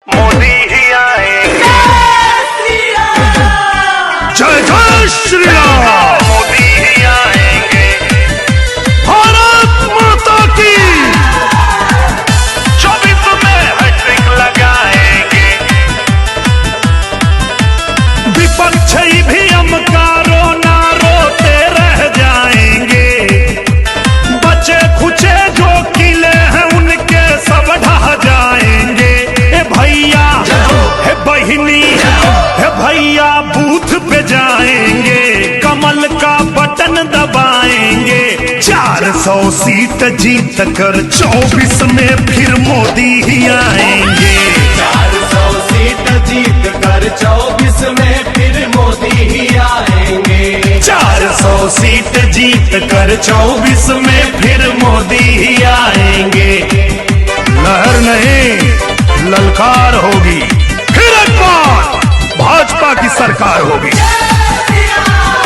मोदी ही आएंगे। जय जय श्री राम। मोदी ही आएंगे। भारत माता की 24 में हैट्रिक लगाएंगे। विपक्ष भी हम कारो ना रोते रह जाएंगे। बचे खुचे जो किले हैं उनके सब ढह जाएंगे। हे भैया हे बहिनी हे भैया बूथ पे जाएंगे, कमल का बटन दबाएंगे। 400 सीट जीत कर 24 में फिर मोदी ही आएंगे। 400 सीट जीत कर 24 में फिर मोदी ही आएंगे। 400 सीट जीत कर 24 में फिर मोदी ही आएंगे। लहर नहीं ललकार होगी, फिर एक बार भाजपा की सरकार होगी।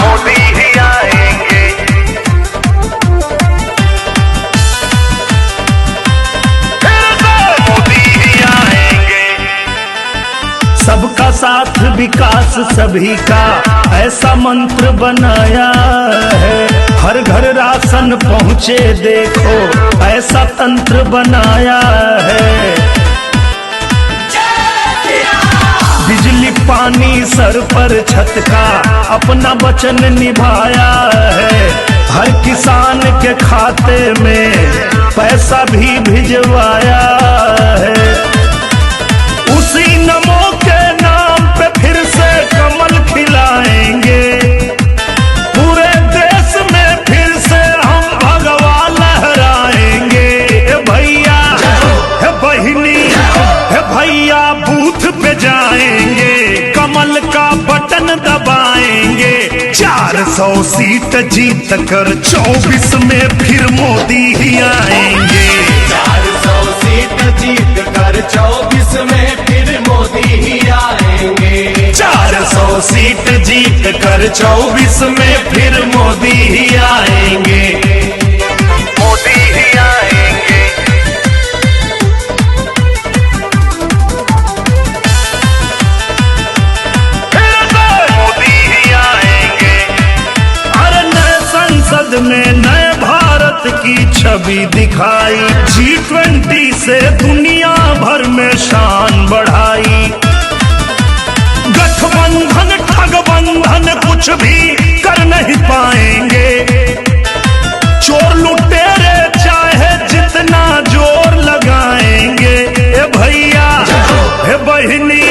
मोदी ही आएंगे। फिर से मोदी ही आएंगे। सबका साथ विकास सभी का ऐसा मंत्र बनाया है। हर घर राशन पहुँचे देखो ऐसा तंत्र बनाया है। बिजली पानी सर पर छत का अपना वचन निभाया है। हर किसान के खाते में पैसा भी भिजवाया है। उसी नमो के नाम पे फिर से कमल खिलाएंगे। पूरे देश में फिर से हम भगवा लहराएंगे। हे भैया हे बहिनी हे भैया बूथ पे जाएंगे, कमल का बटन दबाएंगे। 400 सीट जीत कर 24 में फिर मोदी ही आएंगे। 400 सीट जीत कर 24 में फिर मोदी ही आएंगे। 400 सीट जीत कर 24 में फिर मोदी ही आएंगे। मोदी ही आएंगे। फिर से मोदी ही आएंगे। अरे नए संसद में नए भारत की छवि दिखाई। G20 से दुनिया भर में शान बढ़ाई। गठबंधन ठगबंधन कुछ भी कर नहीं पाएंगे। चोर लुटेरे चाहे जितना जोर लगाएंगे। हे भैया हे बहिनी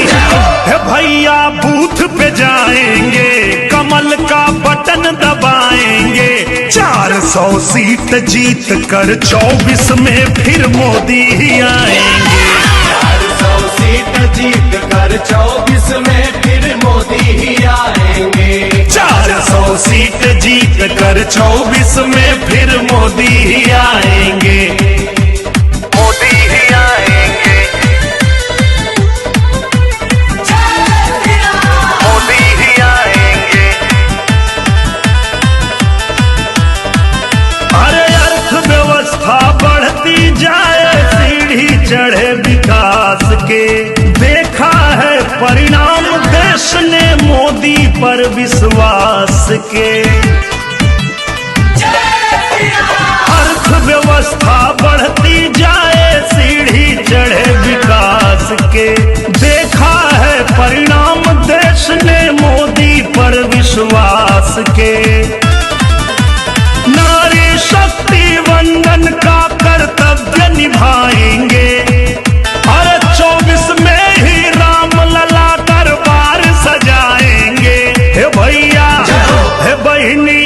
हे भैया बूथ पे जाएंगे, कमल का बटन दबाएंगे। 400 सीट जीत कर 24 में फिर मोदी ही आएंगे। 400 सीट जीत कर 24 में फिर मोदी ही आएंगे। 400 सीट जीत कर 24 में फिर मोदी ही आएंगे। मोदी ही आएंगे। मोदी ही आएंगे। अरे अर्थव्यवस्था बढ़ती जाए सीढ़ी चढ़े विकास के। देखा है परिणाम देश ने मोदी पर विश्वास के। अर्थव्यवस्था बढ़ती जाए सीढ़ी चढ़े विकास के। देखा है परिणाम देश ने मोदी पर विश्वास के। नारी शक्ति वंदन का कर्तव्य निभाएंगे। अरे 24 में ही राम लला दरबार सजाएंगे। हे भैया हे बहिनी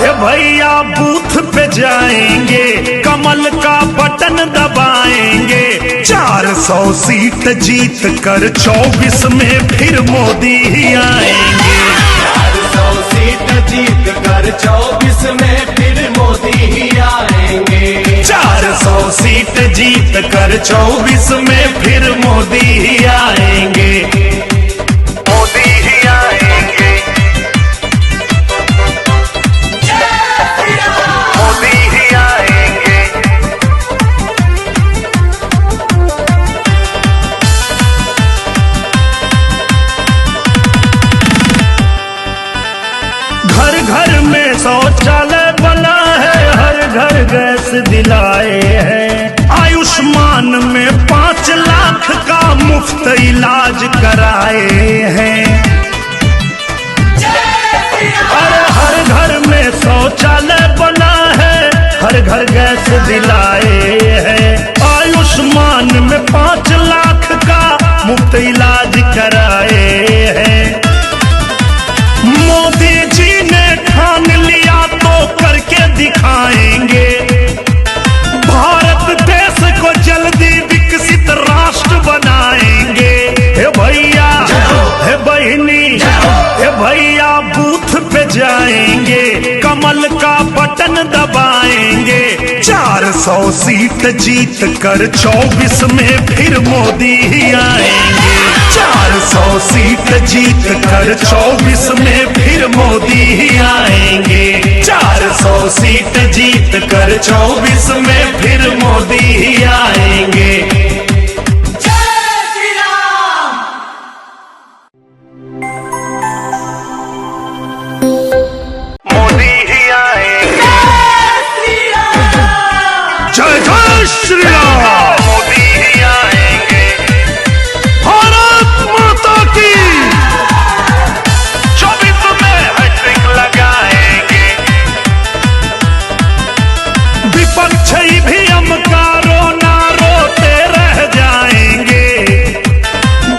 हे भैया बूथ पे जाएंगे, कमल का बटन दबाएंगे। 400 सीट जीत कर 24 में फिर मोदी ही आएंगे। 400 सीट जीत कर 24 में फिर मोदी ही आएंगे। 400 सीट जीत कर 24 में फिर मोदी ही आएंगे। मोदी ही आएंगे। मोदी ही आएंगे। घर गैस दिलाए हैं। आयुष्मान में 5 लाख का मुफ्त इलाज कराए हैं। अरे हर घर में शौचालय बना है, हर घर गैस दिलाए हैं। आयुष्मान में 5 लाख का मुफ्त इलाज कराए हैं। मोदी जी ने ठान लिया तो करके दिखाएंगे। भारत देश को जल्दी विकसित राष्ट्र बनाएंगे। हे भैया, हे बहिनी, हे भैया बूथ पे जाएंगे, कमल का बटन दबाएंगे। 400 सीट जीत कर 24 में फिर मोदी ही आएंगे। 400 सीट जीत कर 24 में फिर मोदी ही आएंगे। 400 सीट जीत कर 24 में फिर मोदी ही आएंगे। मोदी ही आएंगे। जय जय श्री राम। मोदी ही आएंगे। भारत माता की। 24 में हैट्रिक लगाएंगे। विपक्ष भी अमकारो ना रोते रह जाएंगे।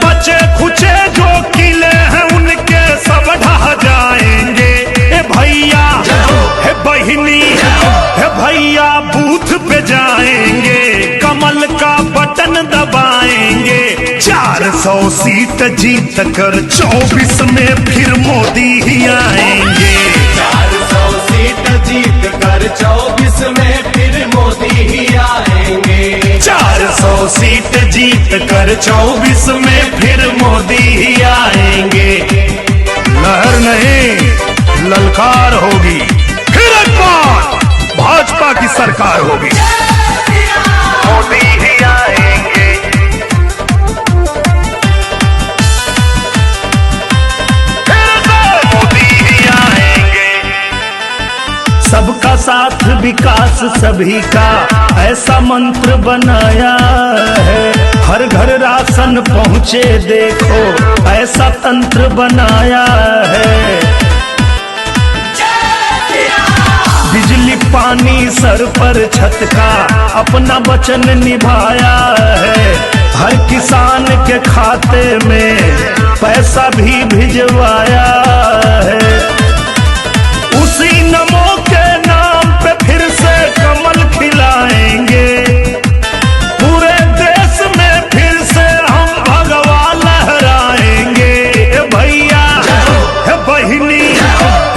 बचे खुचे जो किले हैं उनके सब ढह जाएंगे। हे भैया, हे बहिनी, हे भैया बूथ पे जाएंगे, कमल का बटन दबाएंगे। 400 सीट जीत कर 24 में फिर मोदी ही आएंगे। 400 सीट जीत कर 24 में फिर मोदी ही आएंगे। 400 सीट जीत कर 24 में फिर मोदी ही आएंगे। लहर नहीं, ललकार होगी। फिर एक बार भाजपा की सरकार होगी। मोदी ही आएंगे। फिर से मोदी ही आएंगे। सबका साथ विकास सभी का ऐसा मंत्र बनाया है। हर घर राशन पहुँचे देखो ऐसा तंत्र बनाया है। बिजली पानी सर पर छत का अपना वचन निभाया है। हर किसान के खाते में पैसा भी भिजवाया है। उसी नमो के नाम पे फिर से कमल खिलाएंगे। पूरे देश में फिर से हम भगवा लहराएंगे। हे भैया, हे बहिनी,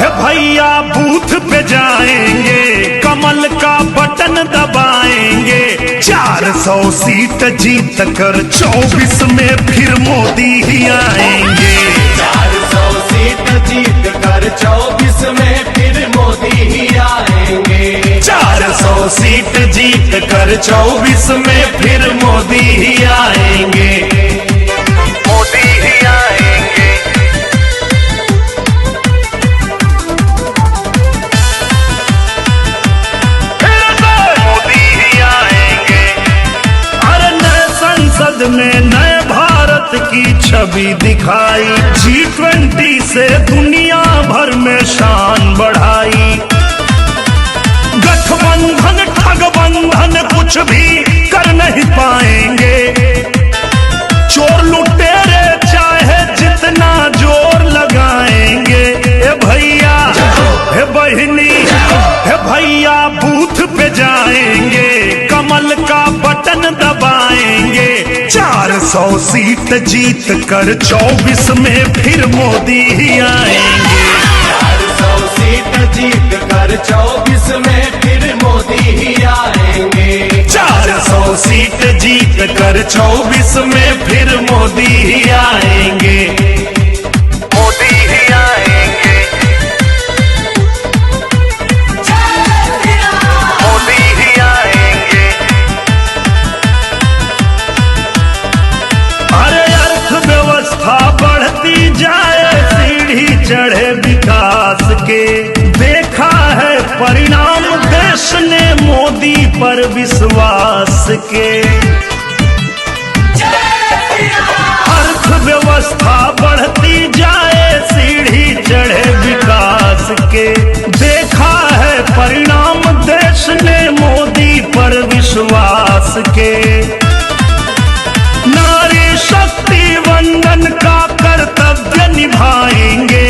हे भैया बूथ पे जाएंगे, कमल का बटन दबाएंगे। 400 सीट जीत कर 24 में फिर मोदी ही आएंगे। 400 सीट जीत कर 24 में फिर मोदी ही आएंगे। 400 सीट जीत कर 24 में फिर मोदी ही आएंगे। मोदी ही आएंगे। फिर से मोदी ही आएंगे। अरे नए संसद में नए भारत की छवि दिखाई। G20 से दुनिया भर में शान बढ़ाई। गठबंधन ठगबंधन कुछ भी कर नहीं पाएंगे। चोर लुटेरे चाहे जितना जोर लगाएंगे। हे भैया, हे बहिनी, हे भैया बूथ पे जाएंगे, कमल का बटन दबाएंगे। 400 सीट जीत कर 24 में फिर मोदी ही आएंगे। 400 सीट जीत कर 24 में फिर मोदी ही आएंगे। 400 सीट जीत कर 24 में फिर मोदी ही आएंगे। मोदी ही आएंगे। मोदी ही आएंगे। अरे अर्थव्यवस्था बढ़ती जाए, सीढ़ी चढ़े विकास के। देखा है परिणाम देश ने पर विश्वास के। अर्थव्यवस्था बढ़ती जाए सीढ़ी चढ़े विकास के। देखा है परिणाम देश ने मोदी पर विश्वास के। नारी शक्ति वंदन का कर्तव्य निभाएंगे।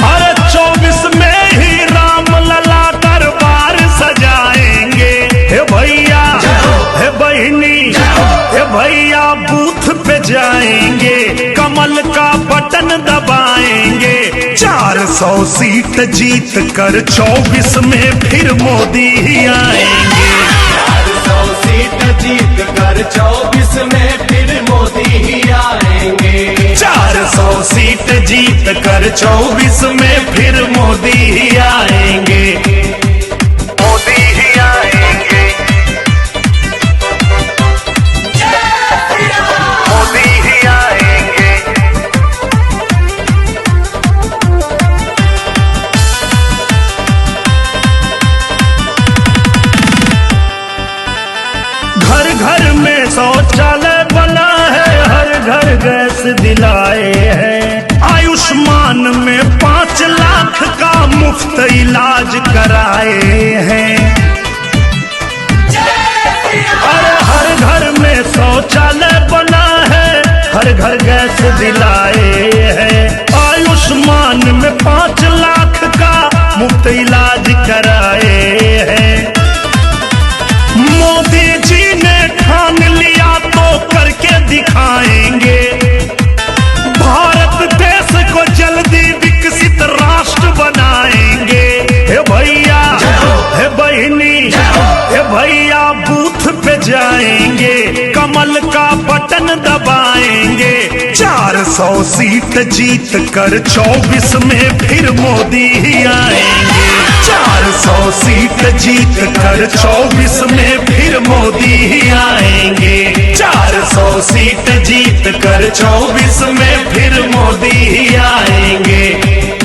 अरे 24 में ही राम लला दरबार सजाएंगे। हे भैया, हे बहिनी, हे भैया बूथ पे जाएंगे, कमल का बटन दबाएंगे। 400 सीट जीत कर 24 में फिर मोदी ही आएंगे। 400 सीट जीत कर 24 में फिर मोदी ही आएंगे। 400 सीट जीत कर 24 में फिर मोदी ही आएंगे। मोदी ही आएंगे। मोदी ही आएंगे। घर घर में शौचालय बना है, हर घर गैस दिलाए हैं। आयुष्मान में 5 लाख का मुफ्त इलाज कराए हैं। अरे हर घर में शौचालय बना है, हर घर गैस दिलाए हैं। आयुष्मान में 5 लाख का मुफ्त इलाज कराए हैं। मोदी जी ने ठान लिया तो करके दिखाएंगे। भारत देश को जल्दी विकसित राष्ट्र बनाएंगे। हे भैया, हे बहिनी, हे भैया बूथ पे जाएंगे, कमल का बटन दबाएंगे। 400 सीट जीत कर 24 में फिर मोदी ही आएंगे। 400 सीट जीत कर 24 में फिर मोदी ही आएंगे। 400 सीट जीत कर 24 में फिर मोदी ही आएंगे।